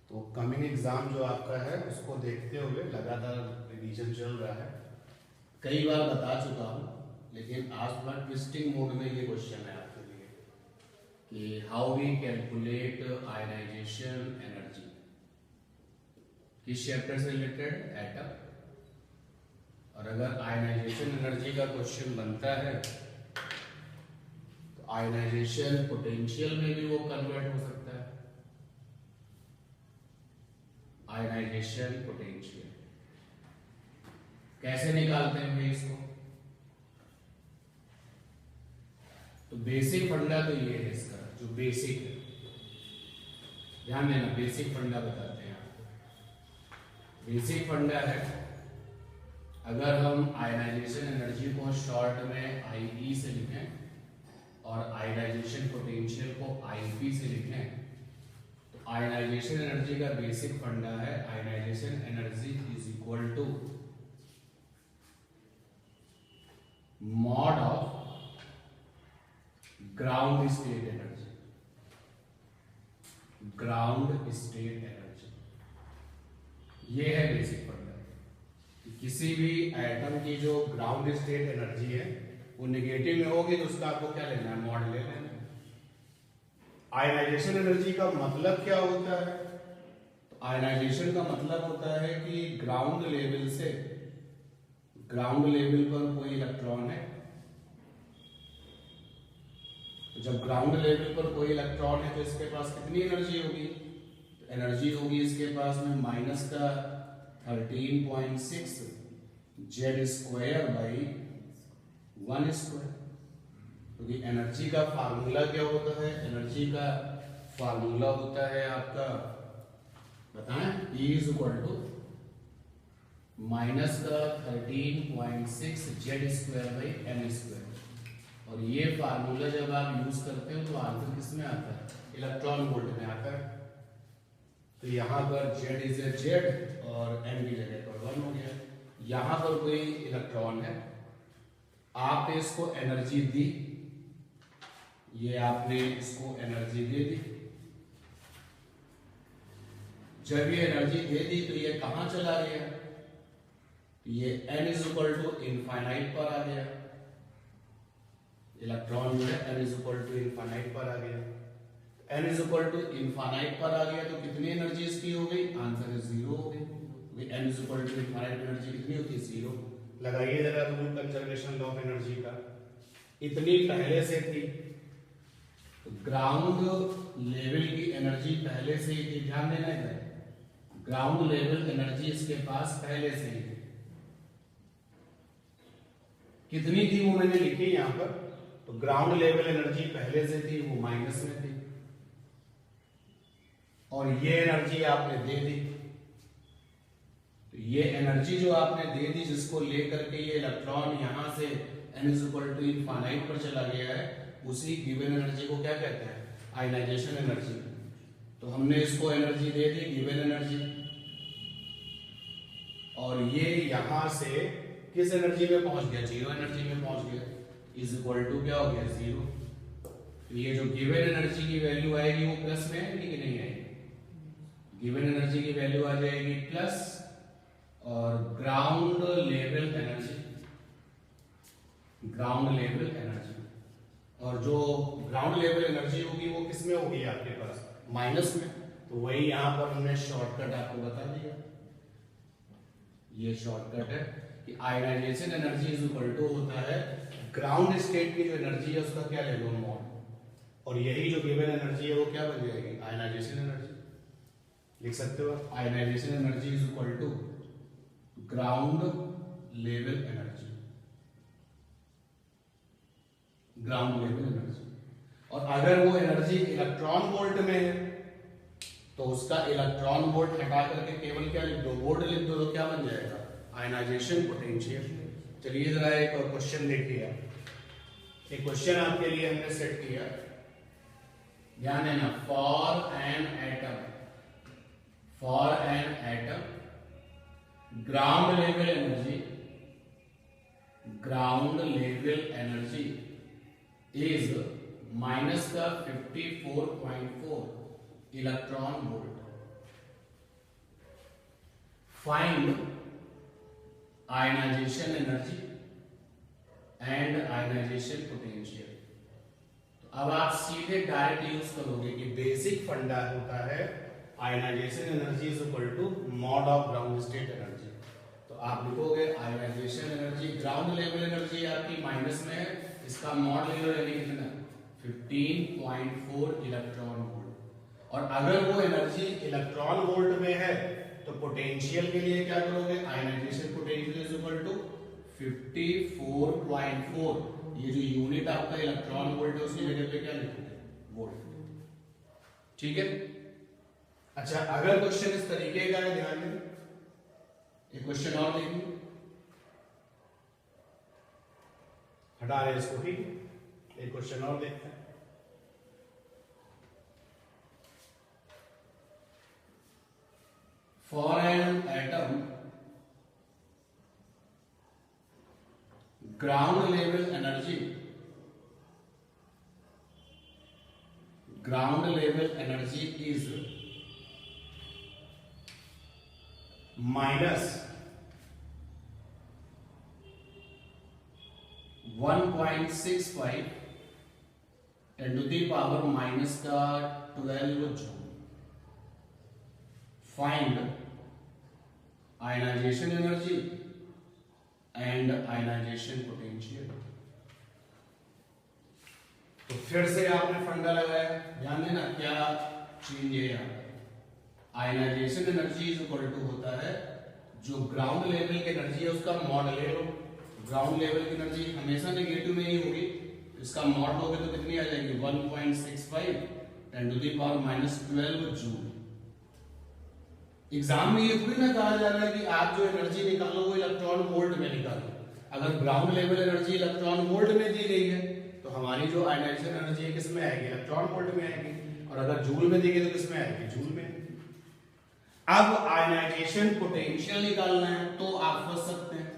तो coming exam जो आपका है उसको देखते हुए लगातार रिवीजन चल रहा है। कई बार बता चुका हूँ, लेकिन आज थोड़ा ट्विस्टिंग मोड में ये क्वेश्चन है आपके लिए कि how we calculate ionization energy. किस चैप्टर से रिलेटेड? एटम। और अगर आयनाइजेशन एनर्जी का क्वेश्चन बनता है तो आयनाइजेशन पोटेंशियल में भी वो कन्वर्ट हो सकता है। आयनाइजेशन पोटेंशियल कैसे निकालते हैं भाई इसको? तो बेसिक फंडा तो ये है इसका, जो बेसिक है, ध्यान देना, बेसिक फंडा बताते हैं आपको। बेसिक फंडा है, अगर हम आयनाइजेशन एनर्जी को शॉर्ट में आई से लिखें और आयनाइजेशन पोटेंशियल को आई से लिखें, तो आयनाइजेशन एनर्जी का बेसिक फंडा है ionization energy is equal to mod of ground state energy. Ground state energy, ये है बेसिक फंडा। किसी भी एटम की जो ग्राउंड स्टेट एनर्जी है वो नेगेटिव में होगी तो उसका आपको क्या लेना है? मॉड ले लेना। आयनाइजेशन एनर्जी का मतलब क्या होता है? तो आयनाइजेशन का मतलब होता है कि ग्राउंड लेवल से, ग्राउंड लेवल पर कोई इलेक्ट्रॉन है, तो जब ग्राउंड लेवल पर कोई इलेक्ट्रॉन है तो इसके पास कितनी एनर्जी होगी? तो एनर्जी होगी इसके पास में माइनस का 13.6 जेड स्क्वायर बाई 1 स्क्वायर। क्योंकि एनर्जी का फार्मूला क्या होता है? एनर्जी का फार्मूला होता है आपका, बताएं, E is equal to minus का 13.6 Z square by n square. और ये फार्मूला जब आप यूज करते हो तो आंसर किस में आता है? इलेक्ट्रॉन वोल्ट में आता है। तो यहां पर जेड इज ए जेड और एन की जगह पर 1 हो गया। यहां पर कोई इलेक्ट्रॉन है, आपने इसको एनर्जी दी, ये आपने इसको एनर्जी दे दी। जब ये एनर्जी दे दी तो ये कहां चला गया? ये n is equal to infinite पर आ गया। इलेक्ट्रॉन जो है n is equal to infinite पर आ गया। n is equal to infinite पर आ गया तो कितनी एनर्जी इसकी हो गई? आंसर है 0 हो गई। n is equal to infinite energy कितनी होती है? 0। लगाइए जरा rule conservation law of energy का। इतनी पहले से थी, ग्राउंड लेवल की एनर्जी पहले से ही थी, ध्यान देना इधर, ग्राउंड लेवल एनर्जी इसके पास पहले से ही। कितनी थी वो मैंने लिखी यहां पर, तो ग्राउंड लेवल एनर्जी पहले से थी, वो माइनस में थी, और ये एनर्जी आपने दे दी। तो ये एनर्जी जो आपने दे दी, जिसको लेकर के ये इलेक्ट्रॉन यहां से n is equal to infinite पर चला गया है, उसी गिवन एनर्जी को क्या कहते हैं? Ionization energy. तो हमने इसको एनर्जी दे दी, गिवन एनर्जी, और ये यहां से किस एनर्जी में पहुंच गया? 0 एनर्जी में पहुंच गया। इज इक्वल टू क्या हो गया? 0। तो ये जो गिवन एनर्जी की वैल्यू आएगी वो प्लस में आएगी कि नहीं आएगी? गिवन एनर्जी की वैल्यू आ जाएगी प्लस, और ground level energy, ground level energy, और जो ग्राउंड लेवल एनर्जी होगी वो किस में होगी आपके पास? माइनस में। तो वही यहां पर हमने शॉर्टकट आपको बता दिया। ये शॉर्टकट है कि ionization energy is equal to होता है ग्राउंड स्टेट की जो एनर्जी है उसका क्या ले लो? मॉड, और यही जो गिवन एनर्जी है वो क्या बन जाएगी? Ionization energy. लिख सकते हो ionization energy is equal to ground level energy, ground level energy. और अगर वो एनर्जी इलेक्ट्रॉन वोल्ट में है तो उसका इलेक्ट्रॉन वोल्ट हटा करके केवल क्या लिख दो? वोल्ट लिख दो, तो क्या बन जाएगा? Ionization potential. चलिए जरा एक क्वेश्चन देखिए। एक क्वेश्चन आपके लिए हमने सेट किया, ध्यान देना। For an atom, for an atom ground level energy, ground level energy is minus का 54.4 electron volt. Find ionization energy and ionization potential. तो अब आप सीधे डायरेक्ट यूज करोगे कि बेसिक फंडा होता है ionization energy is equal to mod of ground state energy. तो आप लिखोगे ionization energy, ground level energy आपकी माइनस में है, इसका मॉड ले लो यानी कितना 15.4 इलेक्ट्रॉन वोल्ट। और अगर वो एनर्जी इलेक्ट्रॉन वोल्ट में है तो पोटेंशियल के लिए क्या करोगे, ionization potential is equal to 54.4, ये जो यूनिट आपका इलेक्ट्रॉन वोल्ट है उसकी जगह पे क्या लिखोगे, वोल्ट। ठीक है। अच्छा, अगर क्वेश्चन इस तरीके का है, ध्यान दें, एक क्वेश्चन और देखेंगे, हटा रहे इसको, ठीक, एक क्वेश्चन और देखते हैं। For an atom ground level energy is minus 1.65 10 to the power minus का 12 joule. Find ionization energy and ionization potential. तो फिर से आपने फंडा लगाया, ध्यान देना क्या चेंज है यहाँ पर। Ionization energy is equal to होता है जो ग्राउंड लेवल की एनर्जी है उसका मॉड ले लो। ग्राउंड लेवल की एनर्जी हमेशा नेगेटिव में ही होगी, इसका मॉड लोगे तो कितनी आ जाएगी 1.65 10 to the power minus 12 joule. Exam में ये थोड़ी ना कहा जा रहा है कि आप जो एनर्जी निकालो वो इलेक्ट्रॉन वोल्ट में निकालो। अगर ground level energy electron volt में दी गई है तो हमारी जो आयनाइजेशन एनर्जी है किस में आएगी, इलेक्ट्रॉन वोल्ट में आएगी। और अगर जूल में दी गई तो किस में आएगी, जूल में। अब आयनाइजेशन पोटेंशियल निकालना है तो आप फंस सकते हैं।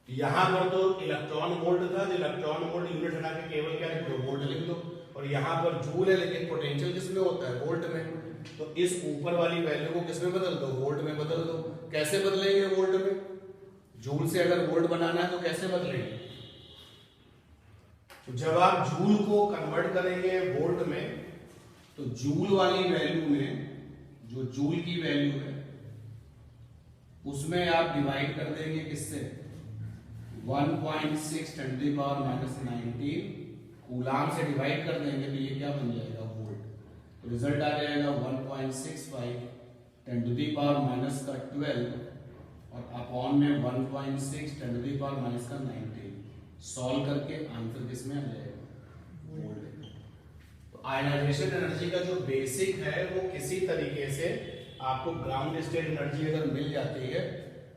यहां पर तो इलेक्ट्रॉन वोल्ट था, इलेक्ट्रॉन वोल्ट यूनिट हटा के केवल क्या लिख दो, वोल्ट लिख दो। और यहां पर जूल है लेकिन पोटेंशियल किसमें होता है, वोल्ट में। तो इस ऊपर वाली वैल्यू को किसमें बदल दो, वोल्ट में बदल दो। कैसे बदलेंगे वोल्ट में, जूल से अगर वोल्ट बनाना है तो कैसे बदलेंगे। तो जब आप जूल को कन्वर्ट करेंगे वोल्ट में तो जूल वाली वैल्यू में जो जूल की वैल्यू है उसमें आप डिवाइड कर देंगे किससे, 1.6 10 to the power minus 19 coulomb से डिवाइड कर देंगे तो ये क्या बन जाएगा, वोल्ट। तो रिजल्ट आ जाएगा 1.65 10 टू द पावर माइनस का 12 और अपॉन में 1.6 10 टू द पावर माइनस का 19। सॉल्व करके आंसर किसमें आ जाएगा, वोल्ट। तो आयनाइजेशन एनर्जी का जो बेसिक है वो किसी तरीके से आपको ग्राउंड स्टेट एनर्जी अगर मिल जाती है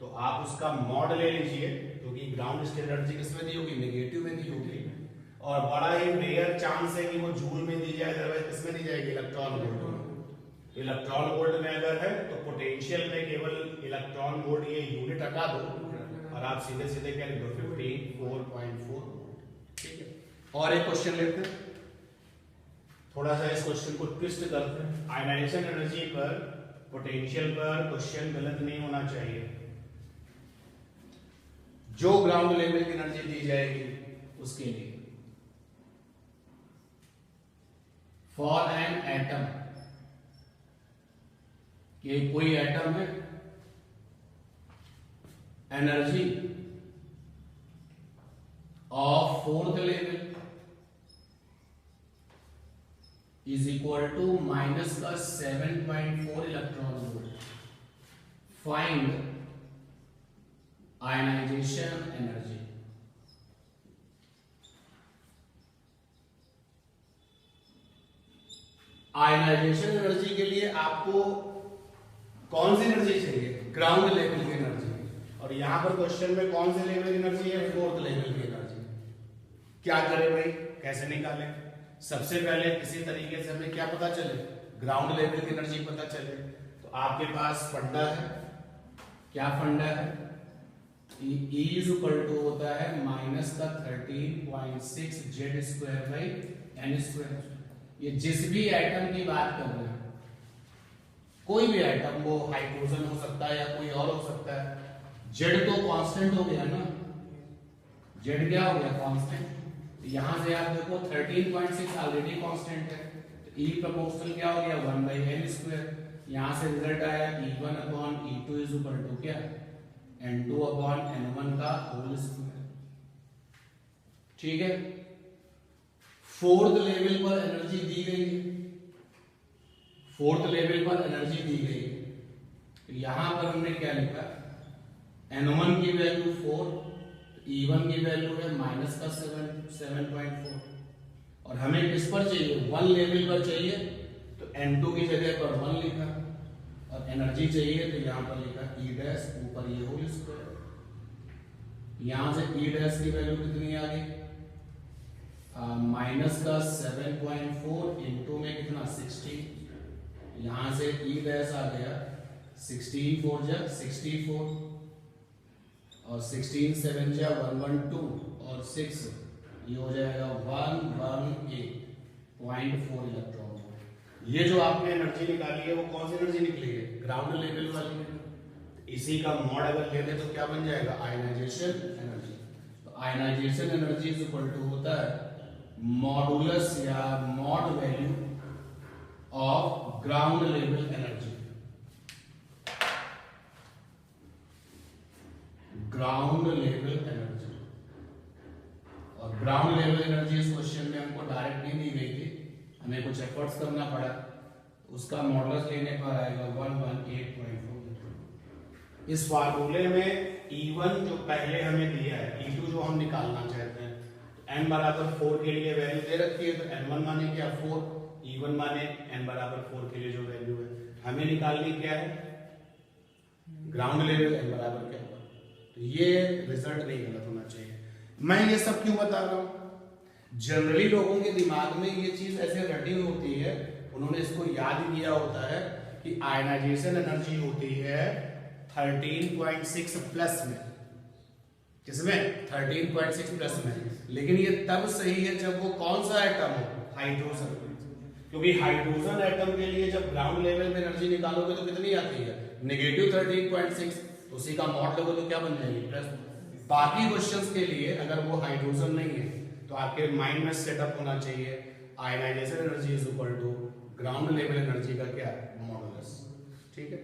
तो आप उसका मॉड ले लीजिए, क्योंकि ग्राउंड स्टेट एनर्जी किसमें दी होगी, नेगेटिव में दी होगी। और बड़ा ही रेयर चांस है कि वो जूल में दी जाए, अदरवाइज किसमें दी जाएगी, इलेक्ट्रॉन वोल्ट में। इलेक्ट्रॉन वोल्ट में अगर है तो पोटेंशियल में केवल इलेक्ट्रॉन वोल्ट ये यूनिट हटा दो और आप सीधे सीधे क्या लिख दो, 54.4। ठीक है। और एक क्वेश्चन लेते हैं, थोड़ा सा इस क्वेश्चन को ट्विस्ट करते हैं। आयनाइजेशन एनर्जी पर, पोटेंशियल पर क्वेश्चन गलत नहीं होना चाहिए। जो ग्राउंड लेवल की एनर्जी दी जाएगी उसके लिए, फॉर एन एटम, कि कोई एटम है, energy of fourth level is equal to minus का 7.4 electron volt. Find ionization energy. Ionization energy के लिए आपको कौन सी एनर्जी चाहिए, ग्राउंड लेवल की एनर्जी। और यहां पर क्वेश्चन में कौन से लेवल की एनर्जी है, फोर्थ लेवल की एनर्जी। क्या करें भाई, कैसे निकालें। सबसे पहले किसी तरीके से हमें क्या पता चले, ग्राउंड लेवल की एनर्जी पता चले। तो आपके पास फंडा है, क्या फंडा है, E इज इक्वल टू होता है माइनस का 13.6 Z square by n square. ये जिस भी एटम की बात कर रहे हैं कोई भी आइटम, वो हाइड्रोजन हो सकता है या कोई और हो सकता है। जेड तो कांस्टेंट हो गया ना, जेड क्या हो गया, कांस्टेंट। यहां से आप देखो 13.6 ऑलरेडी कांस्टेंट है, तो E प्रोपोर्शनल क्या हो गया 1/n²। यहां से रिजल्ट आया E1/E2 इज इक्वल टू क्या, N2/N1 का होल स्क्वायर। ठीक है, फोर्थ लेवल पर एनर्जी दी गई है, फोर्थ लेवल पर एनर्जी दी गई है, तो यहां पर हमने क्या लिखा, N1 की वैल्यू 4, E1 की वैल्यू है -7.4, और हमें किस पर चाहिए, 1 लेवल पर चाहिए, तो N2 की जगह पर 1 लिखा, और एनर्जी चाहिए तो यहां पर लिखा E डैश, ऊपर ये होल स्क्वायर। यहां से E डैश की वैल्यू कितनी आ गई, -7.4 इंटू में कितना 16, यहां से E डैश आ गया 16 4 जा 64, और 16 7 जा 112, और 6 ये हो जाएगा 118.4 इलेक्ट्रॉन वोल्ट। ये जो आपने एनर्जी निकाली है वो कौन सी एनर्जी निकली है, ग्राउंड लेवल वाली। इसी का मॉड अगर ले लें तो क्या बन जाएगा, आयनाइजेशन एनर्जी। तो ionization energy is equal to होता है मॉडुलस या mod value of ground level energy. Ground level energy, और ग्राउंड लेवल एनर्जी इस क्वेश्चन में हमको डायरेक्ट नहीं दी गई थी, हमें कुछ एफर्ट्स करना पड़ा, उसका मॉडुलस लेने पर आएगा 118.4। इस फार्मूले में E1 जो पहले हमें दिया है, E2 जो हम निकालना चाहते हैं, तो n बराबर 4 के लिए वैल्यू दे रखी है, तो n1 माने क्या 4, E1 माने n बराबर 4 के लिए जो वैल्यू है हमें निकालनी क्या है, ग्राउंड लेवल n बराबर क्या होगा। तो ये रिजल्ट नहीं गलत होना चाहिए। मैं ये सब क्यों बता रहा हूं, जनरली लोगों के दिमाग में ये चीज ऐसे रटी होती है, उन्होंने इसको याद किया होता है कि आयनाइजेशन एनर्जी होती है 13.6 प्लस में, किसमें 13.6 प्लस में, लेकिन ये तब सही है जब वो कौन सा एटम हो, हाइड्रोजन। क्योंकि हाइड्रोजन एटम के लिए जब ग्राउंड लेवल में एनर्जी निकालोगे तो कितनी आती है, -13.6, तो उसी का मॉड लोगे तो क्या बन जाएगी, प्लस। बाकी क्वेश्चंस के लिए अगर वो हाइड्रोजन नहीं है तो आपके माइंड में सेटअप होना चाहिए ionization energy is equal to ground level energy का क्या, मॉडुलस। ठीक है।